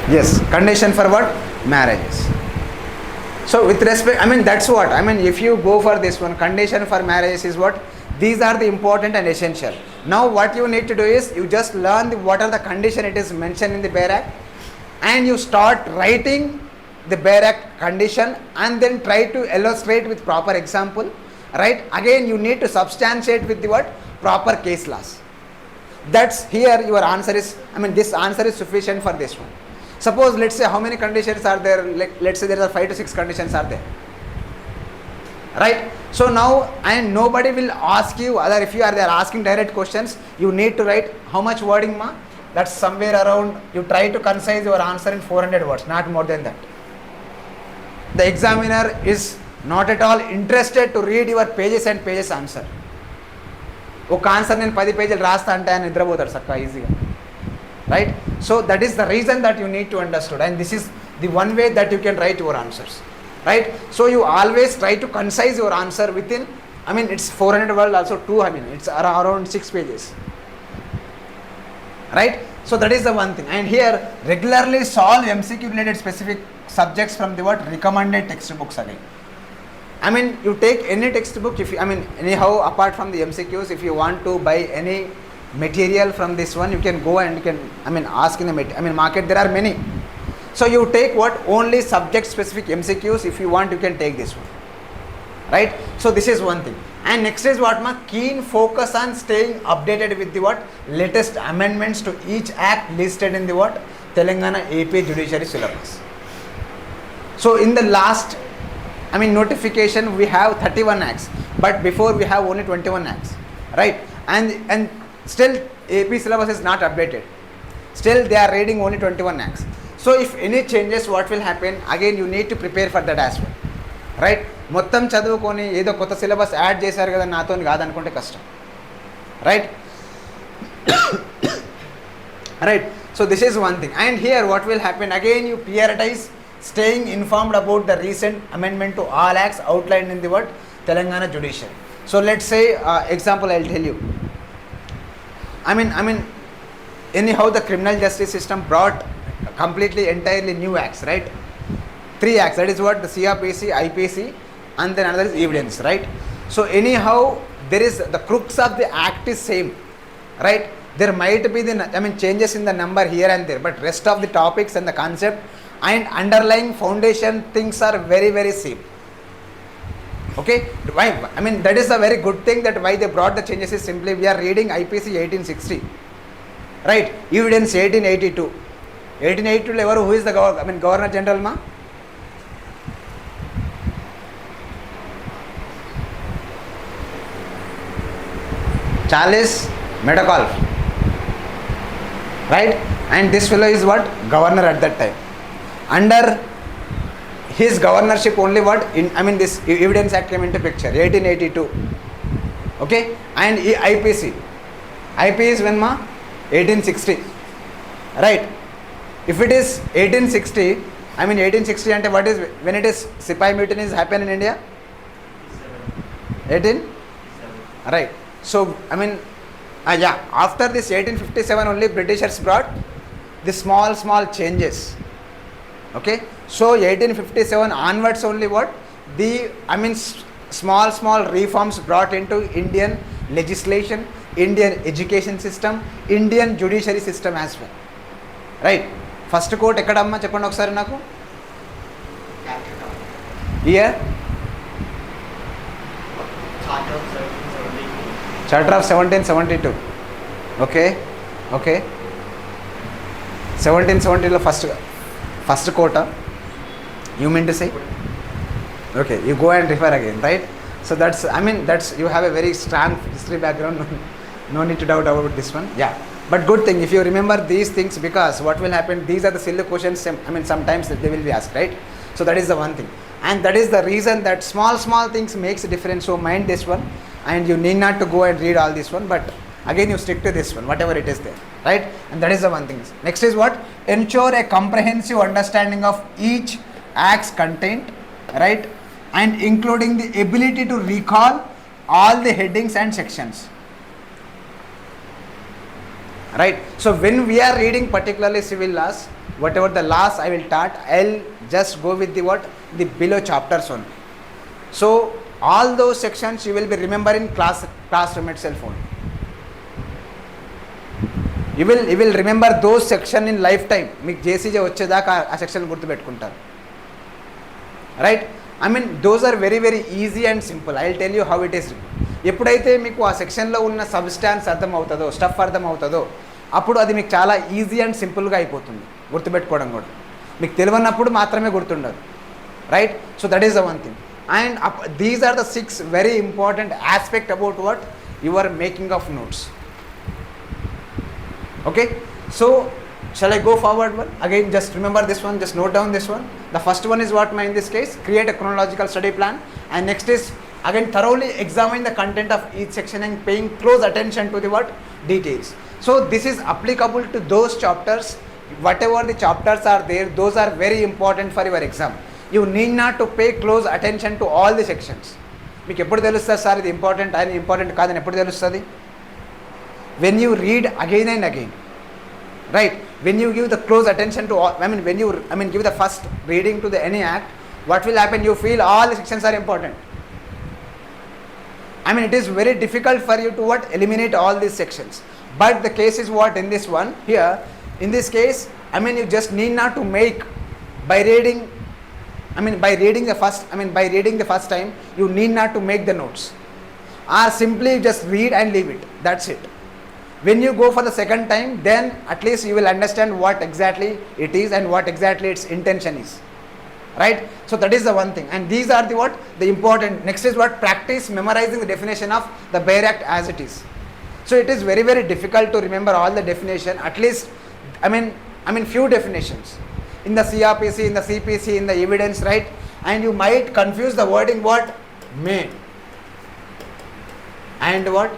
Yes, condition for what? Marriages. So with respect, I mean that's what, I mean if you go for this one, condition for marriages is what? These are the important and essential. Now what you need to do is, you just learn what are the condition it is mentioned in the Bare Act, and you start writing the Bare Act condition, and then try to illustrate with proper example, right? Again you need to substantiate with the what? Proper case laws. That's here your answer is, I mean this answer is sufficient for this one. Suppose let's say how many conditions are there, like let's say there are 5 to 6 conditions are there, right? So now, and nobody will ask you, other if you are there asking direct questions, you need to write how much wording ma? That's somewhere around, you try to concise your answer in 400 words, not more than that. The examiner is not at all interested to read your pages and pages answer. ఒక answer నేను 10 పేజీలు రాస్తా అంటే ఆయన నిద్రపోతాడు చక్కగా ఈజీగా, right? So that is the reason that you need to understood, and this is the one way that you can write your answers, right? So you always try to concise your answer within, I mean it's 400 words also too, I mean it's around 6 pages, right? So that is the one thing. And here regularly solve MCQ related specific subjects from the what? Recommended textbooks again. I mean you take any textbook, if you, I mean anyhow apart from the MCQs, if you want to buy any material from this one, you can go and you can, I mean ask in the market, there are many. So you take what? Only subject specific MCQs. If you want, you can take this one, right? So this is one thing. And next is what ma? Keen focus on staying updated with the what? Latest amendments to each act listed in the what? Telangana AP Judiciary syllabus. So in the last, I mean notification, we have 31 acts, but before we have only 21 acts, right? And still AP syllabus is not updated. Still they are reading only 21 acts. So if any changes, what will happen? Again you need to prepare for that as well, right? మొత్తం చదువుకొని ఏదో కొత్త syllabus add చేశారు కదా నాతో కాదనుకుంటే కష్టం, right? Right. So this is one thing. And here what will happen? Again you prioritize staying informed about the recent amendment to all acts outlined in the what? Telangana Judicial. So let's say example I'll tell you. I mean anyhow the criminal justice system brought completely entirely new acts, right? 3 acts, that is what? The CRPC, IPC, and then another is evidence, right? So anyhow there is the crux of the act is same, right? There might be the, I mean changes in the number here and there, but rest of the topics and the concept and underlying foundation things are very very same. Okay, why? I mean that is a very good thing, that why they brought the changes is simply we are reading IPC 1860, right? Evidence 1882. 1882 ఎవరు? Who is the governor general మా? Charles Metcalfe, right? And this fellow is what? Governor at that time. Under his governorship only what? I mean this Evidence Act came into picture, 1882. Okay, and IPC is when ma? 1860, right? If it is 1860, I mean 1860 ante what is, when it is Sipai mutinies happen in India? 18? Right. So I mean yeah, after this 1857 only Britishers brought the small changes. Okay, so 1857 onwards only what? The, I mean small reforms brought into Indian legislation, Indian education system, Indian judiciary system as well, right? First court ఎక్కడమ్మా చెప్పండి ఒకసారి నాకు. Year charter of 1772. Okay 1770లో first కోర్టా you mean to say? Okay, you go and refer again, right? So that's, I mean that's, you have a very strong history background, no need to doubt about this one. Yeah, but good thing if you remember these things, because what will happen, these are the silly questions, I mean sometimes they will be asked, right? So that is the one thing, and that is the reason that small things makes a difference. So mind this one, and you need not to go and read all this one, but again you stick to this one, whatever it is there, right? And that is the one thing. Next is what? Ensure a comprehensive understanding of each act's content, right? And including the ability to recall all the headings and sections, right? So when we are reading particularly civil laws, whatever the last I will start, I'll just go with the what? The below chapters only. So all those sections you will be remembering classroom itself only. You will remember those section in lifetime. మీకు JCJ వచ్చేదాకా ఆ section గుర్తుపెట్టుకుంటారు. Right, I mean those are very very easy and simple. I'll tell you how it is. ఎప్పుడైతే మీకు ఆ సెక్షన్లో ఉన్న substance అర్థం అవుతుందో, స్టఫ్ అర్థం అవుతుందో, అప్పుడు అది మీకు చాలా ఈజీ అండ్ సింపుల్గా అయిపోతుంది గుర్తుపెట్టుకోవడం కూడా. మీకు తెలియనప్పుడు మాత్రమే గుర్తుండదు. Right, so that is the one thing. And these are the 6 very important aspect about what your making of notes. Okay, so shall I go forward one? Again, just remember this one, just note down this one. The first one is what, in this case, create a chronological study plan. And next is, again, thoroughly examine the content of each section and paying close attention to the what? Details. So this is applicable to those chapters. Whatever the chapters are there, those are very important for your exam. You need not to pay close attention to all the sections. మీకు ఎప్పుడు తెలుస్తుంది sir ఇది important అని important కాదని ఎప్పుడు తెలుస్తుంది? When you read again and again, right? When you give the close attention to all, when you give the first reading to the any act, what will happen? You feel all the sections are important. It is very difficult for you to what? Eliminate all these sections. But the case is what in this one here, in this case, you just need not to make by reading the first time, you need not to make the notes, or simply just read and leave it. That's it. When you go for the second time, then at least you will understand what exactly it is and what exactly its intention is. Right? So that is the one thing. And these are the what? The important. Next is what? Practice memorizing the definition of the bare act as it is. So it is very very difficult to remember all the definition. At least, few definitions. In the CRPC, in the CPC, in the evidence, right? And you might confuse the wording what? May. And what?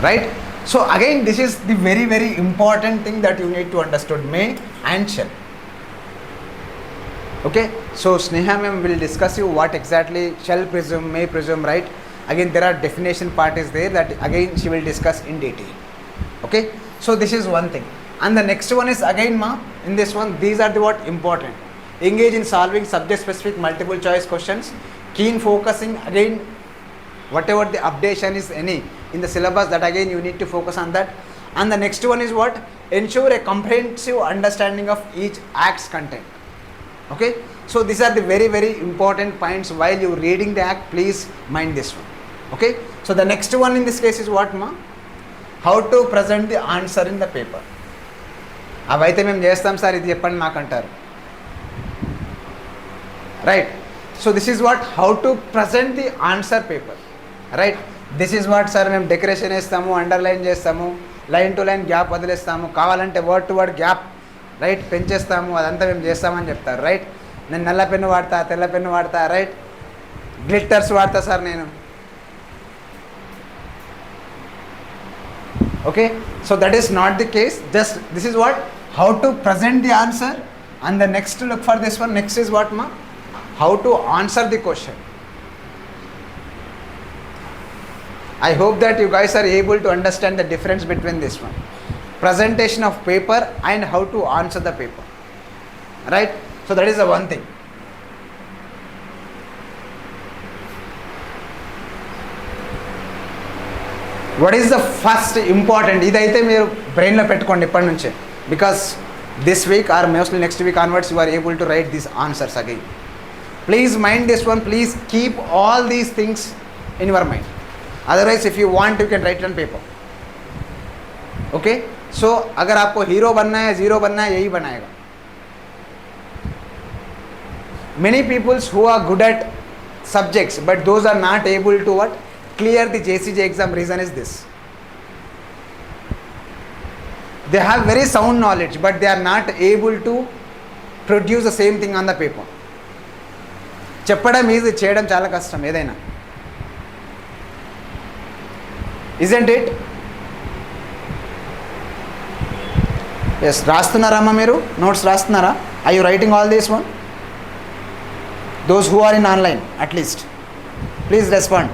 Right? So again, this is the very very important thing that you need to understand, may and shall. Okay, so Sneha ma'am will discuss you what exactly shall presume, may presume, right? Again, there are definition part is there that again she will discuss in detail. Okay, so this is one thing. And the next one is again in this one, these are the what important. Engage in solving subject specific multiple choice questions, keen focusing, again whatever the updation is any in the syllabus, that again you need to focus on that. And the next one is what? Ensure a comprehensive understanding of each act's content. Okay, so these are the very very important points while you reading the act. Please mind this one. Okay, so the next one in this case is what how to present the answer in the paper. అవైతే మేము చేస్తాం sir, ఇది చెప్పండి మాకు అంటారు. Right, so this is what how to present the answer paper. Right, this is what sir మేము decoration వేస్తాము, underline చేస్తాము, లైన్ టు లైన్ గ్యాప్ వదిలేస్తాము, కావాలంటే word to word gap right పెంచేస్తాము, అదంతా మేము చేస్తామని చెప్తారు. రైట్, నేను నల్ల పెన్ను వాడతా, తెల్ల పెన్ను వాడతా, రైట్, గ్లిట్టర్స్ వాడతా సార్ నేను. Okay, so that is not the case. Just this is what how to present the answer, and the next look for this one. Next is what how to answer the question. I hope that you guys are able to understand the difference between this one, presentation of paper and how to answer the paper. Right, so that is the one thing. What is the first important? ఇదైతే మీరు బ్రెయిన్లో పెట్టుకోండి ఇప్పటి నుంచే, because this week or mostly next week onwards you are able to write these answers again. Please mind this one, please keep all these things in your mind. Otherwise if you want you can write on paper. Okay, so अगर आपको hero बनना है, zero बनना है, यही बनाएगा. Many peoples who are good at subjects but those are not able to what? Clear the JCJ exam. Reason is this: they have very sound knowledge but they are not able to produce the same thing on the paper. చెప్పడం easy, చేయడం చాలా కష్టం ఏదైనా. Isn't it? Yes, రాస్తున్నారా అమ్మా మీరు? Notes రాస్తున్నారా? Are you writing all this one? Those who are in online, at least please respond.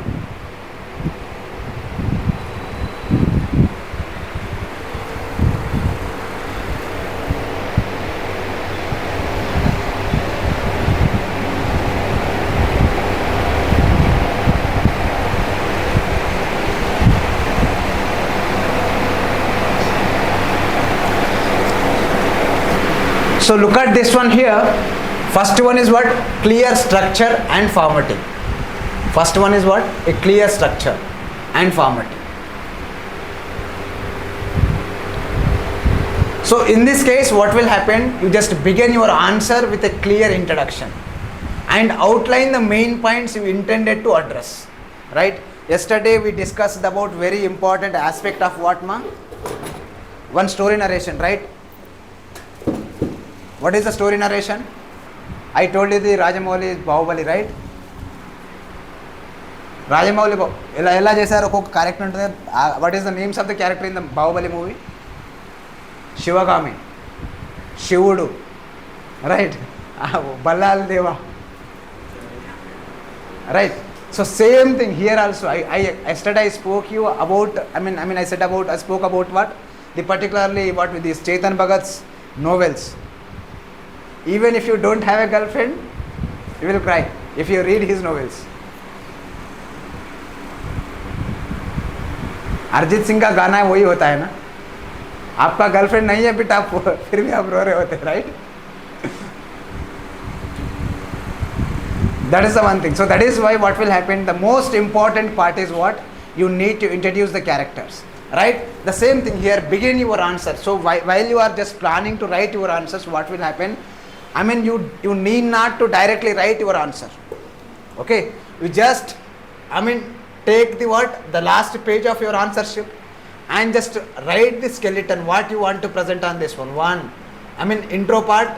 So look at this one here. First one is what? Clear structure and formatting. First one is what? A clear structure and formatting. So in this case, what will happen? You just begin your answer with a clear introduction and outline the main points you intended to address. Right? Yesterday we discussed about very important aspect of what, ma? One story narration, right? What is the story narration? I told you the Rajamouli is Bahubali, right? Rajamouli, ella chesaru oka character untadi. What is the names of the character in the Bahubali movie? Shivagami, Shivudu, right? Ballal Deva, right? So same thing here also. Yesterday I spoke you about. I spoke about what? The particularly what with these Chetan Bhagat's novels. Even if you don't have a girlfriend, you will cry if you read his novels. Arijit Singh का गाना वही होता है ना, आपका girlfriend नहीं है बेटा, आप फिर भी आप रो रहे होते, right? That is the one thing. So that is why what will happen, the most important part is what? You need to introduce the characters, right? The same thing here, begin your answer. So while you are just planning to write your answers, what will happen? You need not to directly write your answer. Okay? You just, take the last page of your answer sheet and just write the skeleton, what you want to present on this one. Intro part,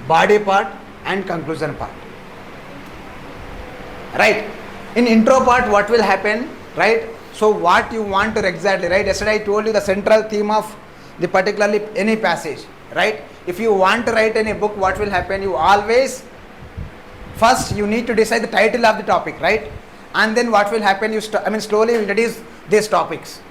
body part and conclusion part. Right? In intro part, what will happen? Right? So what you want to exactly, right? Yesterday I told you the central theme of the particularly any passage, right? If you want to write any book, what will happen? You always, first you need to decide the title of the topic, right? And then what will happen? You slowly introduce these topics.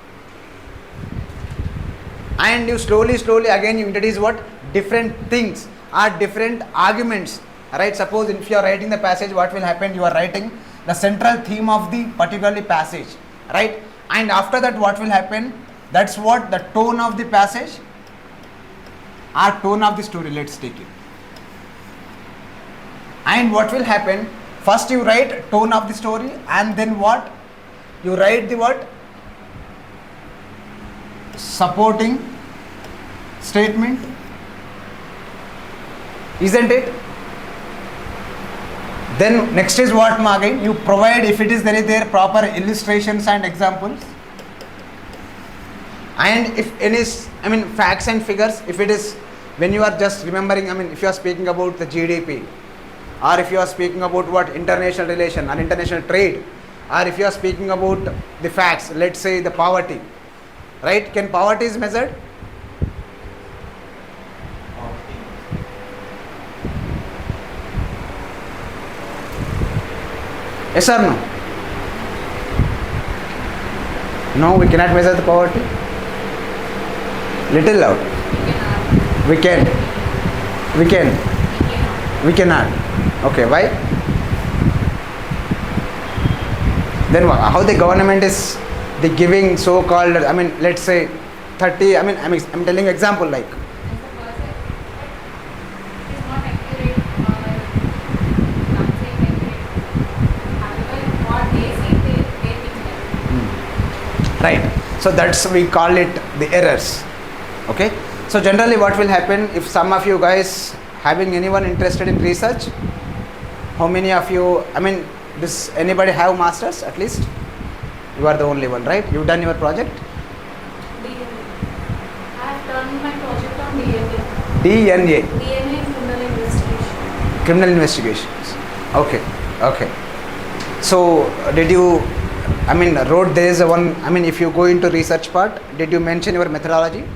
And you slowly again you introduce what? Different things or different arguments. Right? Suppose if you are writing the passage, what will happen? You are writing the central theme of the particularly passage, right? And after that, what will happen? That's what the tone of the passage or tone of the story. Let's take it. And what will happen? First you write tone of the story, and then what? You write the what? Supporting statement. Isn't it? Then next is what, again? You provide, if it is there proper illustrations and examples. And if any, facts and figures, if it is, when you are just remembering, if you are speaking about the GDP, or if you are speaking about what? International relation or international trade, or if you are speaking about the facts, let's say the poverty, right? Can poverty is measured? Yes or no? No, we cannot measure the poverty. Little loud. We can. We cannot. Okay, why? Then how the government is the giving so-called, let's say 30, I'm telling example like. Right. So that's, we call it the errors. Okay. So generally what will happen, if some of you guys having anyone interested in research, how many of you, this anybody have masters at least? You are the only one, right? You've done your project? DNA. I have done my project on DNA. DNA. DNA criminal investigation. Criminal investigations. Okay. So did you, wrote there is a one, if you go into research part, did you mention your methodology? Yes.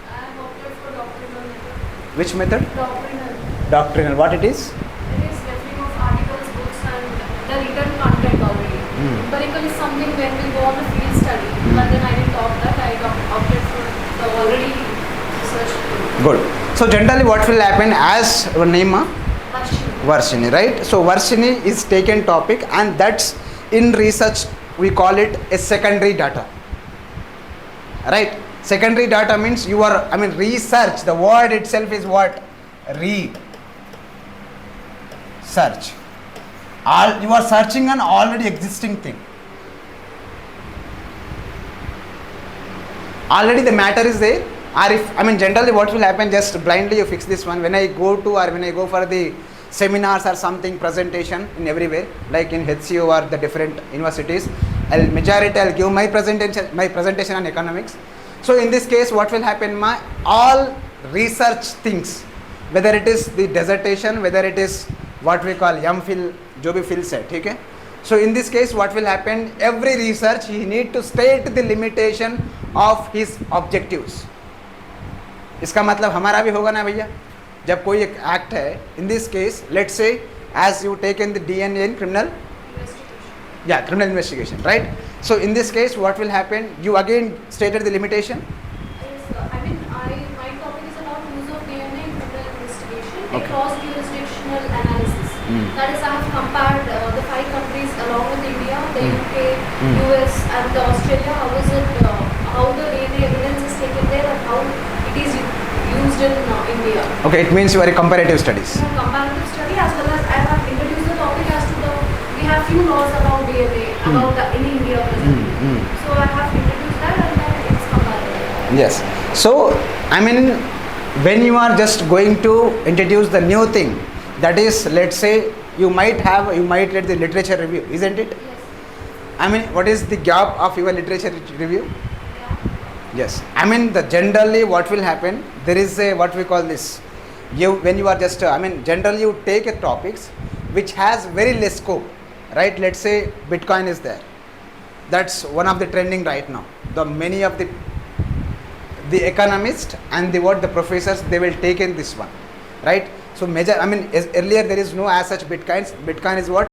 I have opted for doctrinal method. Which method? Doctrinal. Doctrinal. What it is? It is referring of articles, books and the written content already. Empirical is something when we go on a field study, but then I didn't opt that. I opted for the already research. Good. So generally what will happen, as your name? Varshini, right? So Varshini is taken topic, and that's in research we call it a secondary data, right? Secondary data means you are, I mean, research. The word itself is what? Research. You are searching an already existing thing. Already the matter is there. Or if, I mean, generally what will happen, just blindly you fix this one. When I go to, or when I go for the seminars or something, presentation in everywhere, like in HCO or the different universities, I'll give my presentation on economics. So in this case, what will happen, all research things, whether it is the dissertation, whether it is what we call MPhil, जो भी fill set, ठीक है? So in this case, what will happen, every research he need to state the limitation of his objectives. इसका मतलब हमारा भी होगा ना भैया, जब कोई एक एक्ट है, in this case, let's say as you taken the DNA in criminal investigation, right? So in this case, what will happen, you again stated the limitation. Yes, I mean, my topic is about use of DNA in criminal investigation, Okay. across jurisdictional analysis. That is, I have compared the 5 countries along with India, the UK, US and the Australia. How is it, how the DNA evidence is taken there and how it is used in India. Okay, it means you are a comparative studies. Comparative study, as well as I have introduced the topic as to we have few laws about DNA, about in India presently. So I have introduced that and then it's comparative. Yes. So, I mean, when you are just going to introduce the new thing, that is, let's say, you might read the literature review, isn't it? Yes. I mean, what is the gap of your literature review? Yeah. Yes. I mean, generally what will happen, there is a, what we call this, when you are just, generally you take a topics which has very less scope, right? Let's say Bitcoin is there. That's one of the trending right now. Many of the economists and the professors, they will take in this one, right? So earlier there is no as such Bitcoins. Bitcoin is what?